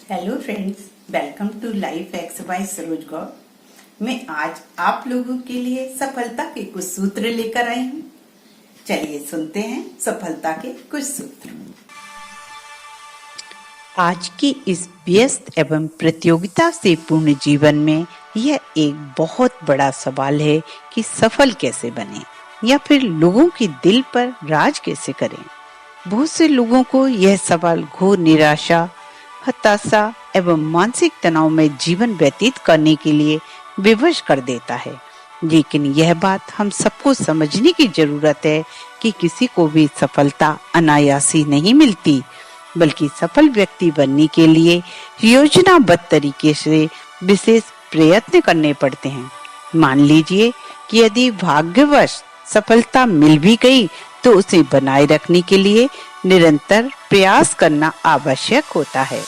Hello friends, welcome to life X by Saroj Gaur. मैं आज आप लोगों के लिए सफलता के कुछ सूत्र लेकर आई हूँ। चलिए सुनते हैं सफलता के कुछ सूत्र। आज की इस व्यस्त एवं प्रतियोगिता से पूर्ण जीवन में यह एक बहुत बड़ा सवाल है कि सफल कैसे बने या फिर लोगों के दिल पर राज कैसे करें। बहुत से लोगों को यह सवाल घोर निराशा, हताशा एवं मानसिक तनाव में जीवन व्यतीत करने के लिए विवश कर देता है। लेकिन यह बात हम सबको समझने की जरूरत है कि किसी को भी सफलता अनायासी नहीं मिलती, बल्कि सफल व्यक्ति बनने के लिए योजनाबद्ध तरीके से विशेष प्रयत्न करने पड़ते हैं। मान लीजिए कि यदि भाग्यवश सफलता मिल भी गई तो उसे बनाए रखने के लिए निरंतर प्रयास करना आवश्यक होता है।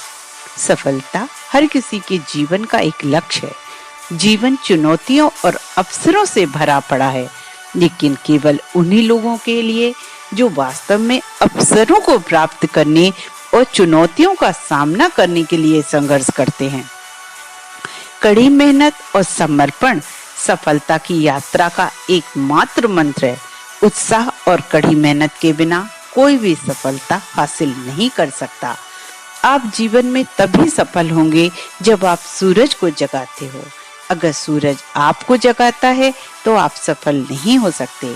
सफलता हर किसी के जीवन का एक लक्ष्य है। जीवन चुनौतियों और अवसरों से भरा पड़ा है, लेकिन केवल उन्हीं लोगों के लिए जो वास्तव में अवसरों को प्राप्त करने और चुनौतियों का सामना करने के लिए संघर्ष करते हैं। कड़ी मेहनत और समर्पण सफलता की यात्रा का एकमात्र मंत्र है। उत्साह और कड़ी मेहनत के बिना कोई भी सफलता हासिल नहीं कर सकता। आप जीवन में तभी सफल होंगे जब आप सूरज को जगाते हो। अगर सूरज आपको जगाता है तो आप सफल नहीं हो सकते।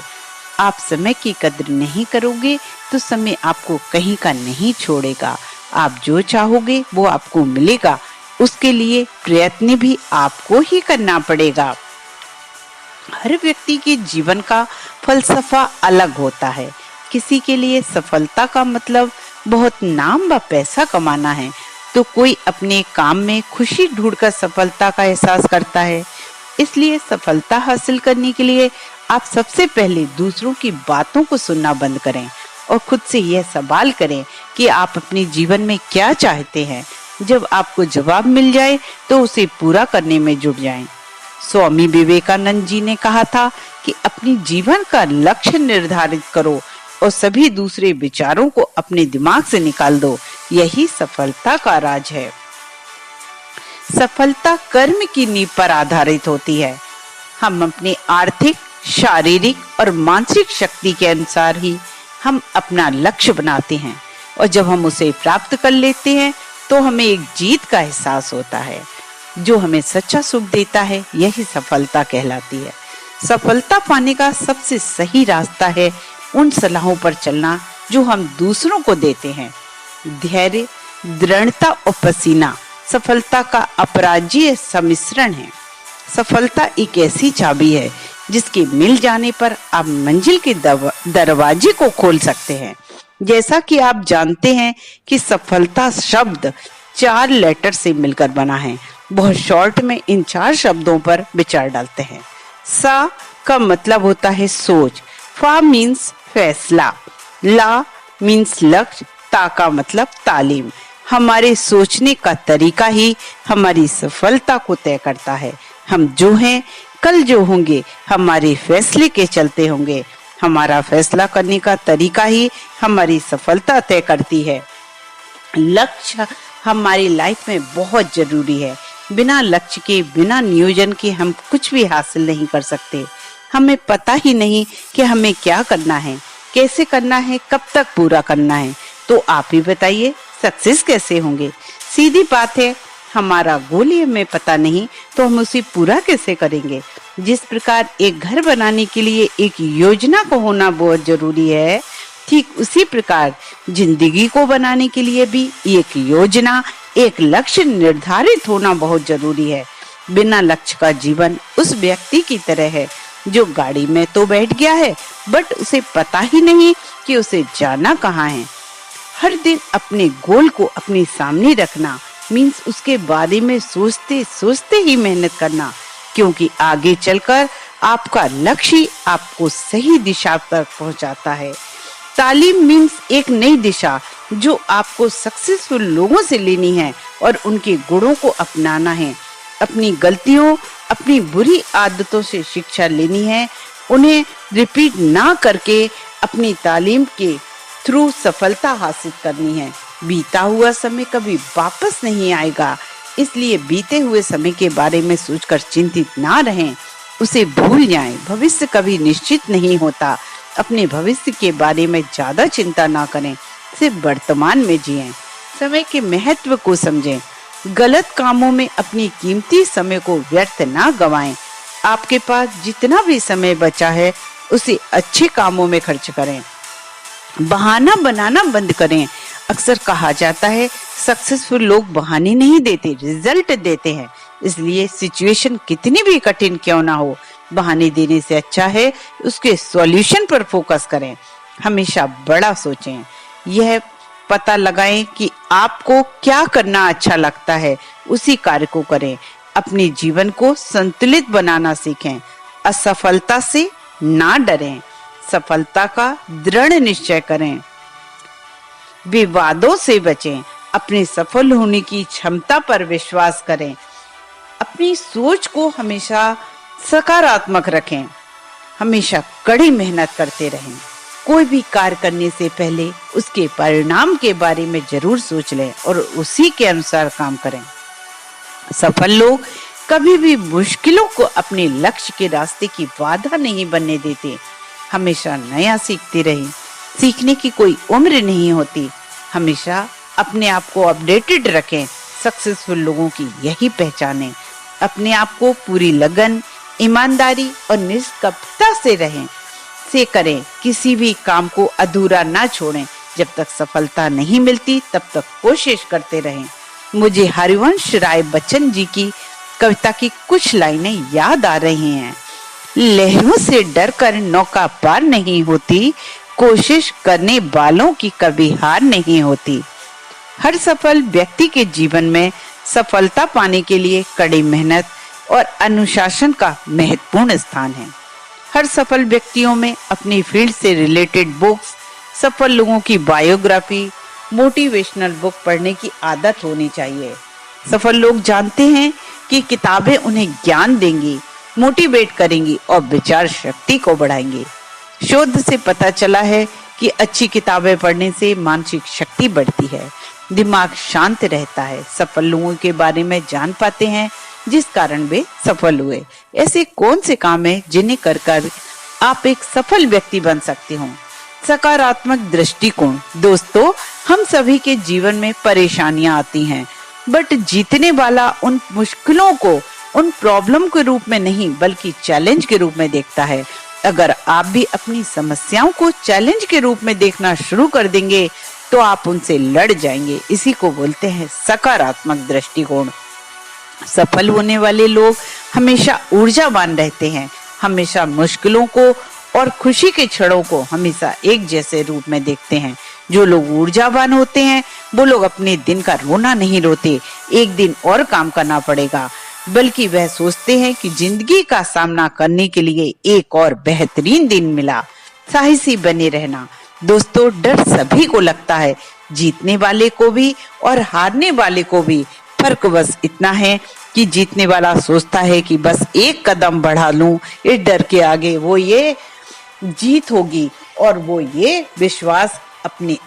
आप समय की कदर नहीं करोगे तो समय आपको कहीं का नहीं छोड़ेगा। आप जो चाहोगे वो आपको मिलेगा। उसके लिए प्रयत्न भी आपको ही करना पड़ेगा। हर व्यक्ति के जीवन का फलसफा अलग होता है। किसी के लिए सफलता का मतलब बहुत नाम व पैसा कमाना है, तो कोई अपने काम में खुशी ढूंढकर सफलता का एहसास करता है। इसलिए सफलता हासिल करने के लिए आप सबसे पहले दूसरों की बातों को सुनना बंद करें और खुद से यह सवाल करें कि आप अपने जीवन में क्या चाहते हैं। जब आपको जवाब मिल जाए तो उसे पूरा करने में जुट जाएं। स्वामी विवेकानंद जी ने कहा था कि अपने जीवन का लक्ष्य निर्धारित करो और सभी दूसरे विचारों को अपने दिमाग से निकाल दो। यही सफलता का राज है। सफलता कर्म की नींव पर आधारित होती है। हम अपनी आर्थिक, शारीरिक और मानसिक शक्ति के अनुसार ही हम अपना लक्ष्य बनाते हैं, और जब हम उसे प्राप्त कर लेते हैं तो हमें एक जीत का एहसास होता है जो हमें सच्चा सुख देता है। यही सफलता कहलाती है। सफलता पाने का सबसे सही रास्ता है उन सलाहों पर चलना जो हम दूसरों को देते हैं। धैर्य, दृढ़ता और पसीना सफलता का अपराज्य सम्मिश्रण है। सफलता एक ऐसी चाबी है जिसके मिल जाने पर आप मंजिल के दरवाजे को खोल सकते हैं। जैसा कि आप जानते हैं कि सफलता शब्द 4 लेटर से मिलकर बना है। बहुत शॉर्ट में इन 4 शब्दों पर विचार डालते हैं। सा का मतलब होता है सोच, फा मीन्स फैसला, ला मीन्स लक्ष्य, ता का मतलब तालीम। हमारे सोचने का तरीका ही हमारी सफलता को तय करता है। हम जो हैं, कल जो होंगे, हमारे फैसले के चलते होंगे। हमारा फैसला करने का तरीका ही हमारी सफलता तय करती है। लक्ष्य हमारी लाइफ में बहुत जरूरी है। बिना लक्ष्य के, बिना नियोजन के हम कुछ भी हासिल नहीं कर सकते। हमें पता ही नहीं कि हमें क्या करना है, कैसे करना है, कब तक पूरा करना है, तो आप ही बताइए सक्सेस कैसे होंगे। सीधी बात है, हमारा गोल ही हमें पता नहीं तो हम उसे पूरा कैसे करेंगे। जिस प्रकार एक घर बनाने के लिए एक योजना को होना बहुत जरूरी है, ठीक उसी प्रकार जिंदगी को बनाने के लिए भी एक योजना, एक लक्ष्य निर्धारित होना बहुत जरूरी है। बिना लक्ष्य का जीवन उस व्यक्ति की तरह है जो गाड़ी में तो बैठ गया है, बट उसे पता ही नहीं कि उसे जाना कहाँ है। हर दिन अपने गोल को अपने सामने रखना मीन्स उसके बारे में सोचते सोचते ही मेहनत करना, क्योंकि आगे चलकर आपका लक्ष्य आपको सही दिशा तक पहुंचाता है। तालीम मीन्स एक नई दिशा जो आपको सक्सेसफुल लोगों से लेनी है और उनके गुणों को अपनाना है। अपनी गलतियों, अपनी बुरी आदतों से शिक्षा लेनी है, उन्हें रिपीट ना करके अपनी तालीम के थ्रू सफलता हासिल करनी है। बीता हुआ समय कभी वापस नहीं आएगा, इसलिए बीते हुए समय के बारे में सोचकर चिंतित ना रहें, उसे भूल जाएं। भविष्य कभी निश्चित नहीं होता। अपने भविष्य के बारे में ज्यादा चिंता ना करें, सिर्फ वर्तमान में जिएं। समय के महत्व को समझें। गलत कामों में अपनी कीमती समय को व्यर्थ ना गवाएं। आपके पास जितना भी समय बचा है उसे अच्छे कामों में खर्च करें। बहाना बनाना बंद करें। अक्सर कहा जाता है सक्सेसफुल लोग बहाने नहीं देते, रिजल्ट देते हैं। इसलिए सिचुएशन कितनी भी कठिन क्यों ना हो, बहाने देने से अच्छा है उसके सॉल्यूशन पर फोकस करें। हमेशा बड़ा सोचें। यह पता लगाएं कि आपको क्या करना अच्छा लगता है, उसी कार्य को करें। अपने जीवन को संतुलित बनाना सीखें। असफलता से ना डरें, सफलता का दृढ़ निश्चय करें। विवादों से बचें। अपने सफल होने की क्षमता पर विश्वास करें। अपनी सोच को हमेशा सकारात्मक रखें। हमेशा कड़ी मेहनत करते रहें। कोई भी कार्य करने से पहले उसके परिणाम के बारे में जरूर सोच लें और उसी के अनुसार काम करें। सफल लोग कभी भी मुश्किलों को अपने लक्ष्य के रास्ते की बाधा नहीं बनने देते। हमेशा नया सीखते रहें। सीखने की कोई उम्र नहीं होती। हमेशा अपने आप को अपडेटेड रखें। सक्सेसफुल लोगों की यही पहचान है। अपने आप को पूरी लगन, ईमानदारी और निष्कपटता से करें। किसी भी काम को अधूरा ना छोड़ें। जब तक सफलता नहीं मिलती तब तक कोशिश करते रहें। मुझे हरिवंश राय बच्चन जी की कविता की कुछ लाइनें याद आ रही हैं। लहरों से डरकर नौका पार नहीं होती, कोशिश करने वालों की कभी हार नहीं होती। हर सफल व्यक्ति के जीवन में सफलता पाने के लिए कड़ी मेहनत और अनुशासन का महत्वपूर्ण स्थान है। हर सफल व्यक्तियों में अपनी फील्ड से रिलेटेड बुक्स, सफल लोगों की बायोग्राफी, मोटिवेशनल बुक पढ़ने की आदत होनी चाहिए। सफल लोग जानते हैं कि किताबें उन्हें ज्ञान देंगी, मोटिवेट करेंगी और विचार शक्ति को बढ़ाएंगी। शोध से पता चला है कि अच्छी किताबें पढ़ने से मानसिक शक्ति बढ़ती है, दिमाग शांत रहता है। सफल लोगों के बारे में जान पाते हैं जिस कारण वे सफल हुए। ऐसे कौन से काम हैं जिन्हें कर आप एक सफल व्यक्ति बन सकते हो? सकारात्मक दृष्टिकोण। दोस्तों, हम सभी के जीवन में परेशानियां आती हैं, बट जीतने वाला उन मुश्किलों को उन प्रॉब्लम के रूप में नहीं बल्कि चैलेंज के रूप में देखता है। अगर आप भी अपनी समस्याओं को चैलेंज के रूप में देखना शुरू कर देंगे तो आप उनसे लड़ जाएंगे। इसी को बोलते हैं सकारात्मक दृष्टिकोण। सफल होने वाले लोग हमेशा ऊर्जावान रहते हैं। हमेशा मुश्किलों को और खुशी के क्षणों को हमेशा एक जैसे रूप में देखते हैं। जो लोग ऊर्जावान होते हैं वो लोग अपने दिन का रोना नहीं रोते, एक दिन और काम करना पड़ेगा, बल्कि वह सोचते हैं कि जिंदगी का सामना करने के लिए एक और बेहतरीन दिन मिला। साहसी बने रहना। दोस्तों, डर सभी को लगता है, जीतने वाले को भी और हारने वाले को भी। फर्क बस इतना है कि जीतने वाला सोचता है कि बस एक कदम बढ़ा लूं इस डर के आगे, वो ये जीत होगी, और वो ये विश्वास अपने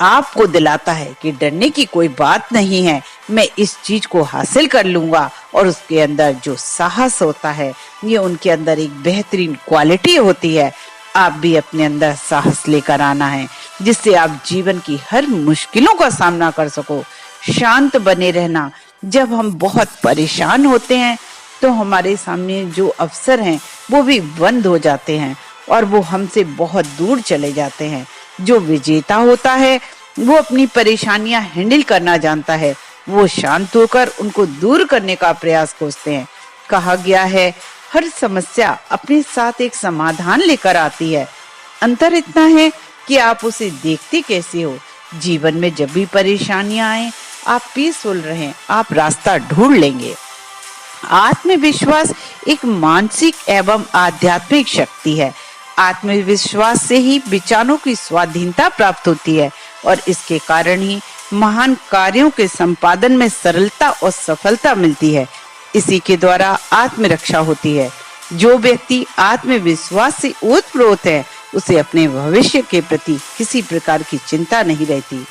आप को दिलाता है कि डरने की कोई बात नहीं है, मैं इस चीज को हासिल कर लूंगा। और उसके अंदर जो साहस होता है, ये उनके अंदर एक बेहतरीन क्वालिटी होती है। आप भी अपने अंदर साहस लेकर आना है, जिससे आप जीवन की हर मुश्किलों का सामना कर सको। शांत बने रहना। जब हम बहुत परेशान होते हैं तो हमारे सामने जो अवसर हैं वो भी बंद हो जाते हैं और वो हमसे बहुत दूर चले जाते हैं। जो विजेता होता है वो अपनी परेशानियां हैंडल करना जानता है। वो शांत होकर उनको दूर करने का प्रयास खोजते हैं। कहा गया है, हर समस्या अपने साथ एक समाधान लेकर आती है। अंतर इतना है कि आप उसे देखते कैसे हो। जीवन में जब भी परेशानियां आए, आप पीसफुल रहें, आप रास्ता ढूंढ लेंगे। आत्मविश्वास एक मानसिक एवं आध्यात्मिक शक्ति है। आत्मविश्वास से ही विचारों की स्वाधीनता प्राप्त होती है और इसके कारण ही महान कार्यों के संपादन में सरलता और सफलता मिलती है। इसी के द्वारा आत्मरक्षा होती है। जो व्यक्ति आत्मविश्वास से ओतप्रोत है, उसे अपने भविष्य के प्रति किसी प्रकार की चिंता नहीं रहती।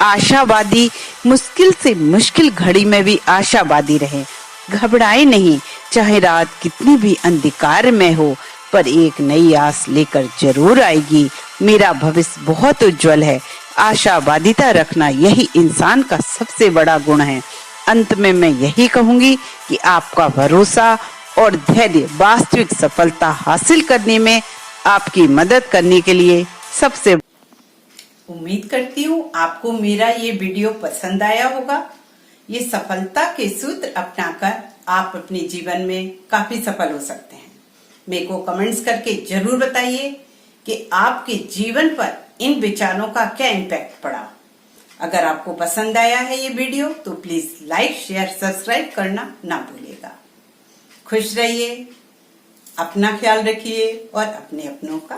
आशावादी मुश्किल से मुश्किल घड़ी में भी आशावादी रहे। घबराए नहीं, चाहे रात कितनी भी अंधकार में हो, पर एक नई आस लेकर जरूर आएगी। मेरा भविष्य बहुत उज्जवल है। आशावादिता रखना यही इंसान का सबसे बड़ा गुण है। अंत में मैं यही कहूंगी कि आपका भरोसा और धैर्य वास्तविक सफलता हासिल करने में आपकी मदद करने के लिए सबसे। उम्मीद करती हूँ आपको मेरा ये वीडियो पसंद आया होगा। ये सफलता के सूत्र अपनाकर आप अपने जीवन में काफी सफल हो सकते हैं। मेरे को कमेंट्स करके जरूर बताइए कि आपके जीवन पर इन विचारों का क्या इम्पैक्ट पड़ा। अगर आपको पसंद आया है ये वीडियो तो प्लीज लाइक, शेयर, सब्सक्राइब करना ना भूलिएगा। खुश रहिए, अपना ख्याल रखिए और अपने अपनों का